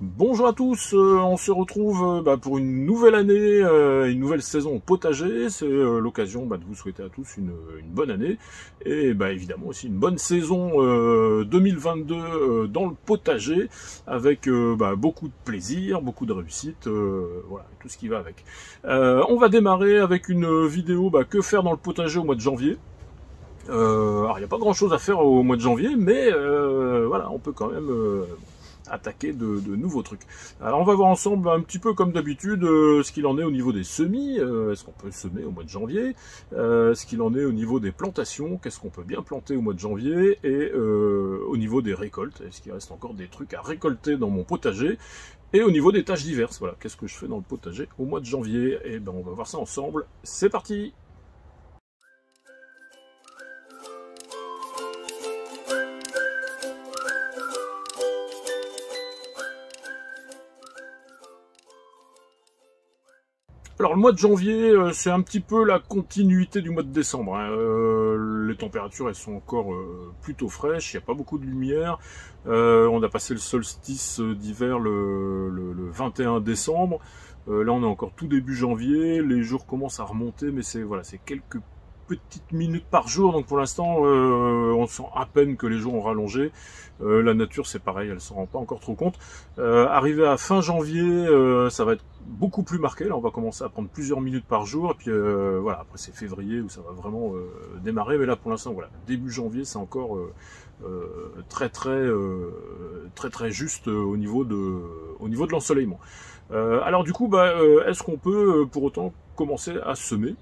Bonjour à tous, on se retrouve pour une nouvelle année, une nouvelle saison au potager. C'est l'occasion de vous souhaiter à tous une bonne année et évidemment aussi une bonne saison 2022 dans le potager avec beaucoup de plaisir, beaucoup de réussite, voilà, tout ce qui va avec. On va démarrer avec une vidéo que faire dans le potager au mois de janvier. Alors il n'y a pas grand chose à faire au mois de janvier, mais voilà, on peut quand même attaquer de nouveaux trucs. Alors on va voir ensemble un petit peu comme d'habitude ce qu'il en est au niveau des semis, est-ce qu'on peut semer au mois de janvier, ce qu'il en est au niveau des plantations, qu'est-ce qu'on peut bien planter au mois de janvier, et au niveau des récoltes, est-ce qu'il reste encore des trucs à récolter dans mon potager, et au niveau des tâches diverses, voilà, qu'est-ce que je fais dans le potager au mois de janvier, et on va voir ça ensemble, c'est parti! Alors le mois de janvier, c'est un petit peu la continuité du mois de décembre. Les températures elles sont encore plutôt fraîches, il n'y a pas beaucoup de lumière. On a passé le solstice d'hiver le 21 décembre. Là on est encore tout début janvier, les jours commencent à remonter, mais c'est voilà, c'est quelques petites minutes par jour, donc pour l'instant on sent à peine que les jours ont rallongé. La nature c'est pareil, elle s'en rend pas encore trop compte. Arrivé à fin janvier, ça va être beaucoup plus marqué, là on va commencer à prendre plusieurs minutes par jour, et puis voilà, après c'est février où ça va vraiment démarrer, mais là pour l'instant voilà, début janvier c'est encore très juste au niveau de l'ensoleillement. Alors du coup, est-ce qu'on peut pour autant commencer à semer?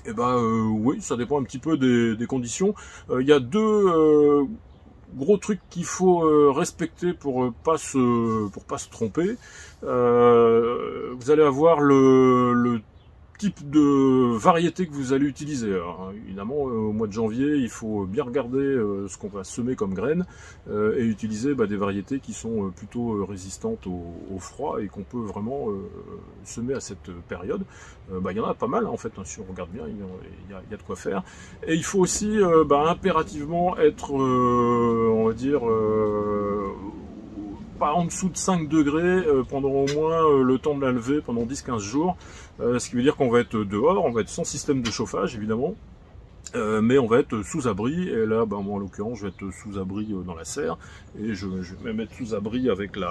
Eh oui, ça dépend un petit peu des conditions. Il y a deux gros trucs qu'il faut respecter pour pas se tromper. Vous allez avoir le type de variété que vous allez utiliser. Alors, évidemment, au mois de janvier, il faut bien regarder ce qu'on va semer comme graines et utiliser des variétés qui sont plutôt résistantes au froid et qu'on peut vraiment semer à cette période. Il y en a pas mal, en fait, hein, si on regarde bien, il y a de quoi faire. Et il faut aussi impérativement être, on va dire, pas en dessous de 5 degrés pendant au moins le temps de la levée, pendant 10-15 jours. Ce qui veut dire qu'on va être dehors, on va être sans système de chauffage évidemment, mais on va être sous abri, et là moi en l'occurrence je vais être sous abri dans la serre, et je vais même être sous abri avec le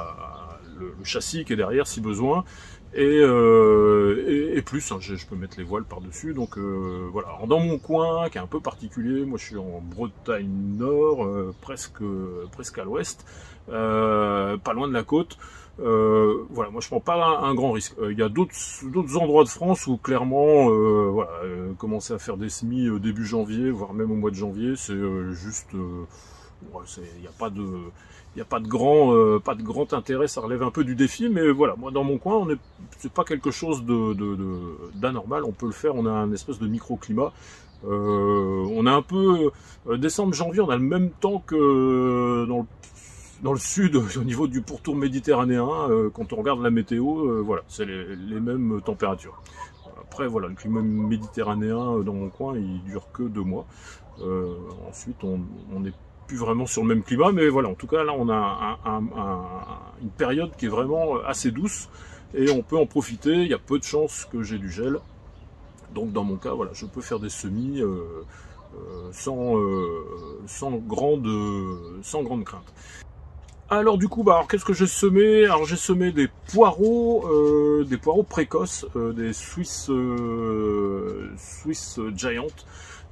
châssis qui est derrière si besoin, et plus, hein, je peux mettre les voiles par dessus, donc voilà. Alors, dans mon coin qui est un peu particulier, moi je suis en Bretagne Nord, presque à l'ouest, pas loin de la côte. Voilà, moi je prends pas un grand risque. Il y a d'autres endroits de France où clairement, voilà, commencer à faire des semis début janvier, voire même au mois de janvier, c'est juste, il n'y a pas de grand intérêt. Ça relève un peu du défi, mais voilà, moi dans mon coin, c'est pas quelque chose d'anormal. On peut le faire. On a un espèce de microclimat. On a un peu décembre, janvier, on a le même temps que dans le sud, au niveau du pourtour méditerranéen, quand on regarde la météo, voilà, c'est les mêmes températures. Après, voilà, le climat méditerranéen dans mon coin, il dure que 2 mois. Ensuite, on n'est plus vraiment sur le même climat, mais voilà, en tout cas, là, on a une période qui est vraiment assez douce, et on peut en profiter. Il y a peu de chances que j'ai du gel. Donc, dans mon cas, voilà, je peux faire des semis sans grande crainte. Alors du coup, qu'est-ce que j'ai semé? Alors j'ai semé des poireaux précoces, des Swiss Giant.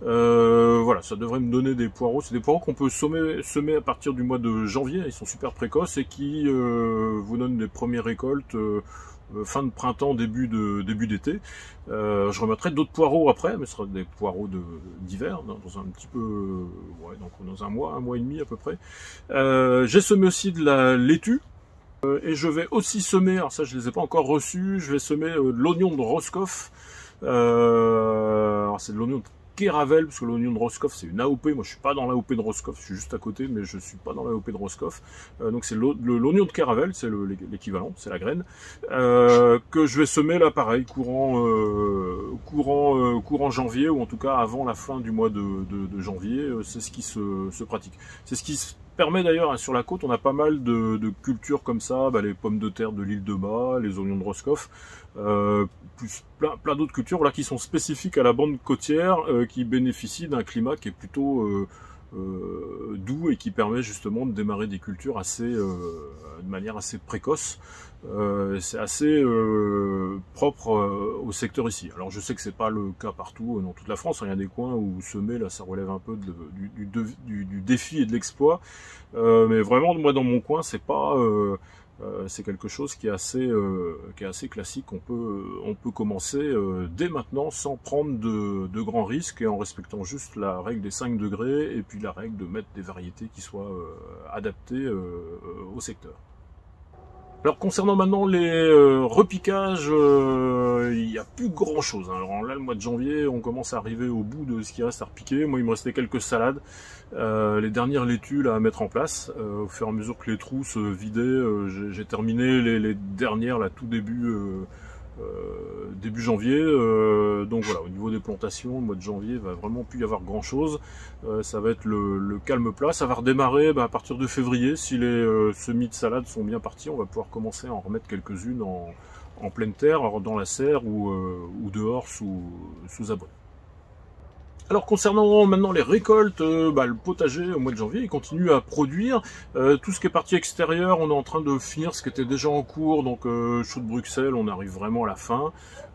Voilà, ça devrait me donner des poireaux. C'est des poireaux qu'on peut semer à partir du mois de janvier. Ils sont super précoces et qui vous donnent des premières récoltes fin de printemps, début d'été. Je remettrai d'autres poireaux après, mais ce sera des poireaux d'hiver, dans un petit peu, ouais, donc dans un mois et demi à peu près. J'ai semé aussi de la laitue, et je vais aussi semer, alors ça je les ai pas encore reçus, je vais semer de l'oignon de Roscoff. Alors c'est de l'oignon de Kéravel, parce que l'oignon de Roscoff c'est une AOP. Moi je suis pas dans l'AOP de Roscoff, je suis juste à côté, mais je suis pas dans l'AOP de Roscoff. Donc c'est l'oignon de Kéravel, c'est l'équivalent, c'est la graine, que je vais semer là pareil, courant janvier, ou en tout cas avant la fin du mois de janvier. C'est ce qui se pratique. C'est ce qui se permet d'ailleurs, sur la côte, on a pas mal de cultures comme ça, les pommes de terre de l'île de Bas, les oignons de Roscoff, plus plein d'autres cultures voilà, qui sont spécifiques à la bande côtière, qui bénéficient d'un climat qui est plutôt doux et qui permet justement de démarrer des cultures de manière assez précoce. C'est assez propre au secteur ici. Alors je sais que c'est pas le cas partout dans toute la France, il y a des coins où semer là ça relève un peu du défi et de l'exploit, mais vraiment moi dans mon coin c'est pas c'est quelque chose qui est assez classique. On peut commencer dès maintenant sans prendre de grands risques et en respectant juste la règle des 5 degrés et puis la règle de mettre des variétés qui soient adaptées au secteur. Alors concernant maintenant les repiquages, il n'y a plus grand chose. Alors là le mois de janvier on commence à arriver au bout de ce qui reste à repiquer. Moi il me restait quelques salades, les dernières laitues là, à mettre en place. Au fur et à mesure que les trous se vidaient, j'ai terminé les dernières là tout début janvier, donc voilà, au niveau des plantations, le mois de janvier va vraiment plus y avoir grand chose, ça va être le calme plat, ça va redémarrer à partir de février, si les semis de salade sont bien partis, on va pouvoir commencer à en remettre quelques-unes en pleine terre, dans la serre ou dehors sous abri. Alors concernant maintenant les récoltes, le potager au mois de janvier il continue à produire. Tout ce qui est partie extérieure, on est en train de finir ce qui était déjà en cours, donc chou de Bruxelles, on arrive vraiment à la fin.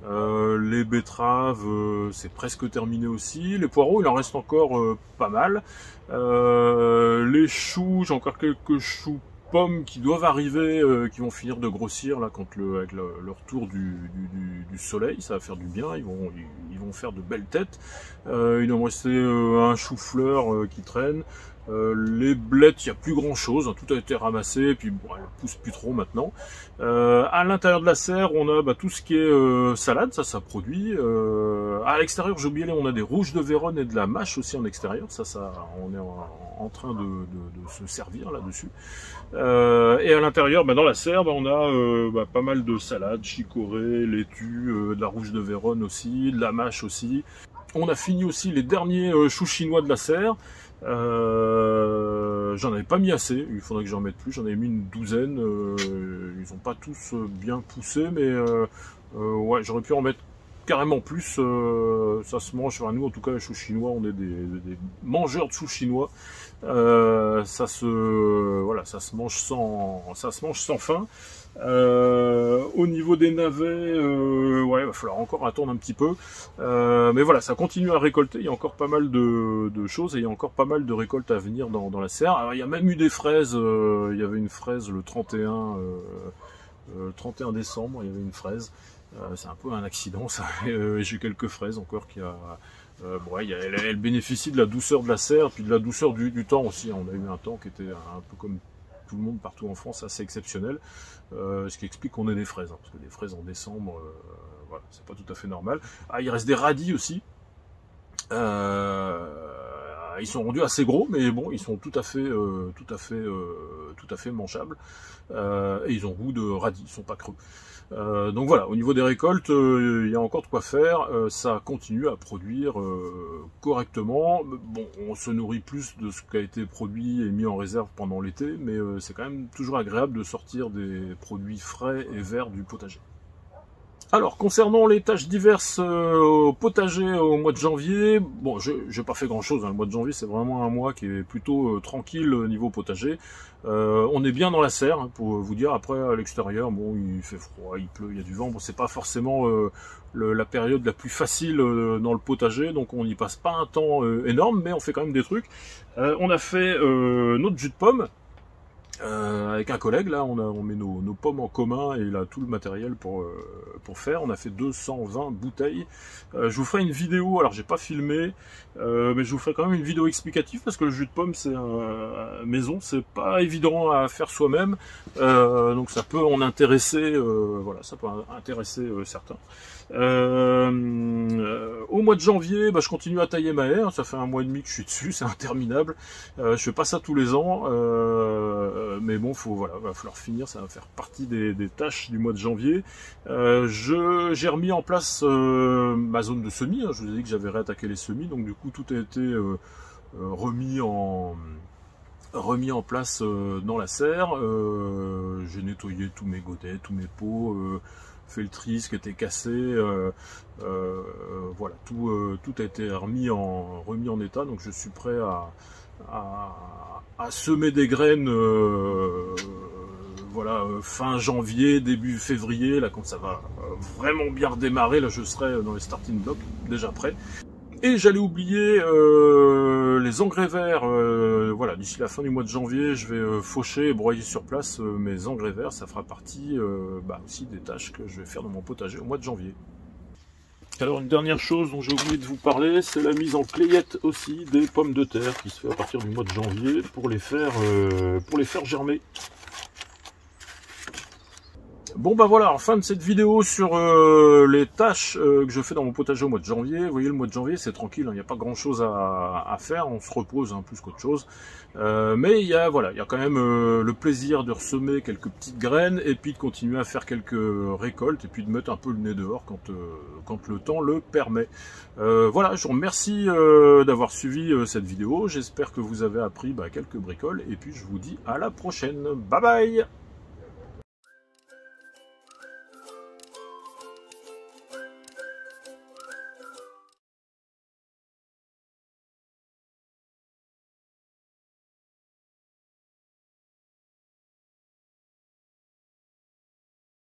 Les betteraves, c'est presque terminé aussi. Les poireaux, il en reste encore pas mal. Les choux, j'ai encore quelques choux pommes qui doivent arriver, qui vont finir de grossir là avec le retour du soleil, ça va faire du bien, ils vont faire de belles têtes. Il va me rester un chou-fleur qui traîne. Les blettes, il n'y a plus grand chose, tout a été ramassé, et puis bon, elles poussent plus trop maintenant. À l'intérieur de la serre, on a tout ce qui est salade, ça produit. À l'extérieur, j'ai oublié, on a des rouges de Vérone et de la mâche aussi en extérieur, on est en train de se servir là-dessus. Et à l'intérieur, dans la serre, on a pas mal de salades, chicorée, laitue, de la rouge de Vérone aussi, de la mâche aussi. On a fini aussi les derniers choux chinois de la serre. J'en avais pas mis assez, il faudrait que j'en mette plus, j'en avais mis une douzaine, ils ont pas tous bien poussé, mais ouais, j'aurais pu en mettre carrément plus, ça se mange, nous en tout cas les choux chinois, on est des mangeurs de choux chinois, ça se mange sans faim. Au niveau des navets, ouais, il va falloir encore attendre un petit peu, mais voilà, ça continue à récolter, il y a encore pas mal de choses et il y a encore pas mal de récoltes à venir dans la serre. Alors il y a même eu des fraises, il y avait une fraise le 31 décembre, il y avait une fraise, c'est un peu un accident ça, j'ai quelques fraises encore qui a... elle bénéficie de la douceur de la serre, puis de la douceur du temps aussi. On a eu un temps qui était un peu comme tout le monde partout en France, assez exceptionnel, ce qui explique qu'on ait des fraises, parce que des fraises en décembre, voilà, c'est pas tout à fait normal. Ah, il reste des radis aussi. Ils sont rendus assez gros, mais bon, ils sont tout à fait mangeables. Et ils ont goût de radis, ils sont pas creux. Donc voilà, au niveau des récoltes, il y a encore de quoi faire, ça continue à produire correctement. Bon, on se nourrit plus de ce qui a été produit et mis en réserve pendant l'été, mais c'est quand même toujours agréable de sortir des produits frais et verts du potager. Alors, concernant les tâches diverses au potager au mois de janvier, bon, j'ai pas fait grand chose, le mois de janvier c'est vraiment un mois qui est plutôt tranquille au niveau potager. On est bien dans la serre, pour vous dire, après à l'extérieur, bon, il fait froid, il pleut, il y a du vent, bon, c'est pas forcément la période la plus facile dans le potager, donc on n'y passe pas un temps énorme, mais on fait quand même des trucs. On a fait notre jus de pomme, avec un collègue, là, on met nos pommes en commun et il a tout le matériel pour faire. On a fait 220 bouteilles. Je vous ferai une vidéo, alors j'ai pas filmé, mais je vous ferai quand même une vidéo explicative parce que le jus de pomme, c'est maison, c'est pas évident à faire soi-même, donc ça peut en intéresser, voilà, ça peut intéresser certains. Au mois de janvier, je continue à tailler ma haie, ça fait un mois et demi que je suis dessus, c'est interminable. Je fais pas ça tous les ans, mais bon, va falloir finir, ça va faire partie des tâches du mois de janvier. J'ai remis en place ma zone de semis, je vous ai dit que j'avais réattaqué les semis, donc du coup tout a été remis remis en place dans la serre. J'ai nettoyé tous mes godets, tous mes pots, fait le tri, ce qui était cassé. Voilà, tout a été remis en état, donc je suis prêt à semer des graines voilà, fin janvier, début février, là quand ça va vraiment bien redémarrer, là je serai dans les starting blocks, déjà prêt. Et j'allais oublier les engrais verts, voilà, d'ici la fin du mois de janvier, je vais faucher et broyer sur place mes engrais verts, ça fera partie aussi des tâches que je vais faire dans mon potager au mois de janvier. Alors une dernière chose dont j'ai oublié de vous parler, c'est la mise en clayette aussi des pommes de terre qui se fait à partir du mois de janvier pour les faire germer. Bon bah voilà, en fin de cette vidéo sur les tâches que je fais dans mon potager au mois de janvier. Vous voyez, le mois de janvier c'est tranquille, il n'y a pas grand chose à faire, on se repose plus qu'autre chose. Mais il y a quand même le plaisir de ressemer quelques petites graines et puis de continuer à faire quelques récoltes et puis de mettre un peu le nez dehors quand le temps le permet. Voilà, je vous remercie d'avoir suivi cette vidéo, j'espère que vous avez appris quelques bricoles et puis je vous dis à la prochaine. Bye bye!